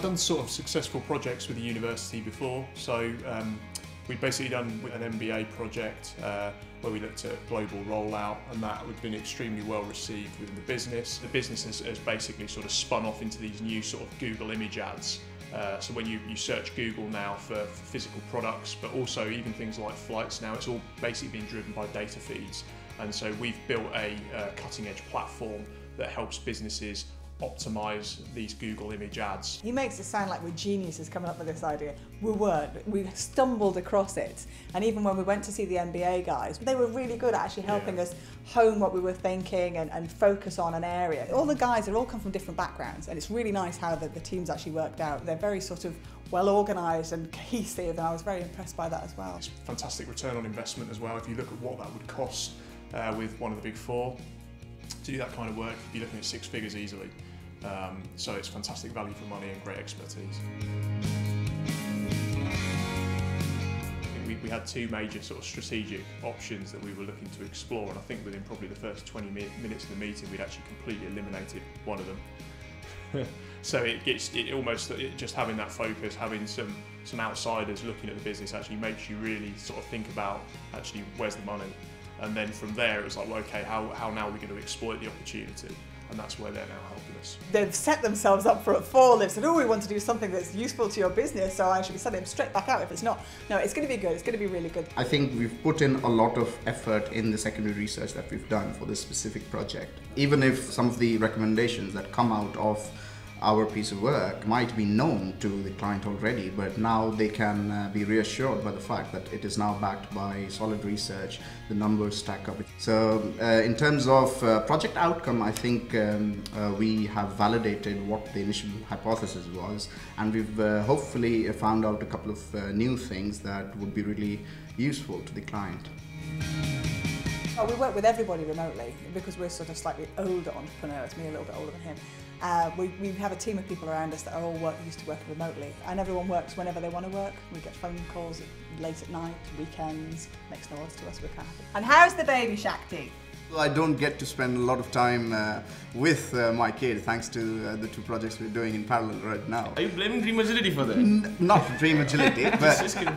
I've done sort of successful projects with the university before. So we'd basically done an MBA project where we looked at global rollout, and that would have been extremely well received within the business. The business has basically sort of spun off into these new sort of Google image ads. So when you search Google now for physical products, but also even things like flights now, it's all basically being driven by data feeds. And so we've built a cutting edge platform that helps businesses optimize these Google image ads. He makes it sound like we're geniuses coming up with this idea. We weren't. We stumbled across it. And even when we went to see the MBA guys, they were really good at actually helping us hone what we were thinking and focus on an area. All the guys, they all come from different backgrounds, and it's really nice how the teams actually worked out. They're very sort of well organised and cohesive, and I was very impressed by that as well. It's fantastic return on investment as well. If you look at what that would cost with one of the big four, to do that kind of work, you'd be looking at 6 figures easily. So it's fantastic value for money and great expertise. We had 2 major sort of strategic options that we were looking to explore, and I think within probably the first 20 minutes of the meeting we'd actually completely eliminated one of them. So just having that focus, having some outsiders looking at the business actually makes you really sort of think about actually where's the money, and then from there it was like, well, okay, how now are we going to exploit the opportunity? And that's where they're now helping us. They've set themselves up for a fall. They've said, oh, we want to do something that's useful to your business, so I should be sending them straight back out if it's not. No, it's going to be good. It's going to be really good. I think we've put in a lot of effort in the secondary research that we've done for this specific project. Even if some of the recommendations that come out of our piece of work might be known to the client already, but now they can be reassured by the fact that it is now backed by solid research, the numbers stack up. So in terms of project outcome, I think we have validated what the initial hypothesis was, and we've hopefully found out a couple of new things that would be really useful to the client. Well, we work with everybody remotely because we're sort of slightly older entrepreneurs, me a little bit older than him. We have a team of people around us that are all used to working remotely, and everyone works whenever they want to work. We get phone calls late at night, weekends, makes no odds to us, we're kind of happy. And how's the baby, Shakti? Well, I don't get to spend a lot of time with my kid thanks to the 2 projects we're doing in parallel right now. Are you blaming Dreamagility for that? Not Dreamagility, but... Just kidding.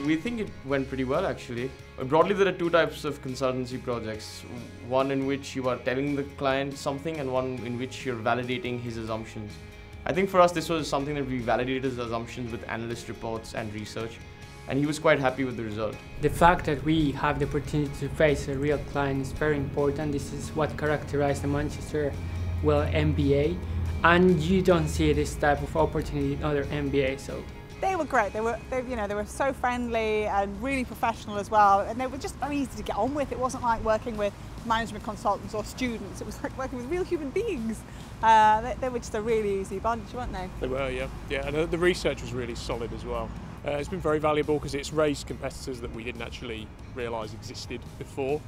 We think it went pretty well, actually. Broadly, there are 2 types of consultancy projects. One in which you are telling the client something, and one in which you're validating his assumptions. I think for us this was something that we validated his assumptions with analyst reports and research, and he was quite happy with the result. The fact that we have the opportunity to face a real client is very important. This is what characterized the Manchester MBA, and you don't see this type of opportunity in other MBAs. So they were great. They were so friendly and really professional as well, and they were just very easy to get on with. It wasn't like working with management consultants or students. It was like working with real human beings. They were just a really easy bunch, weren't they? They were, yeah. And the research was really solid as well. It's been very valuable because it's raised competitors that we didn't actually realise existed before.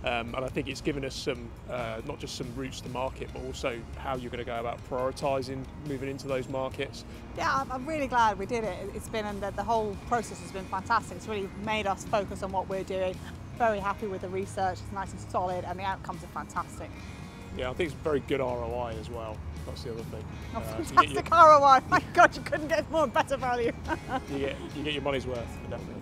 And I think it's given us some, not just some routes to market, but also how you're going to go about prioritising moving into those markets. Yeah, I'm really glad we did it. It's been, and the whole process has been fantastic. It's really made us focus on what we're doing. Very happy with the research. It's nice and solid, and the outcomes are fantastic. Yeah, I think it's very good ROI as well. That's the other thing. Oh, fantastic ROI. My God, you couldn't get more better value. you get your money's worth, definitely.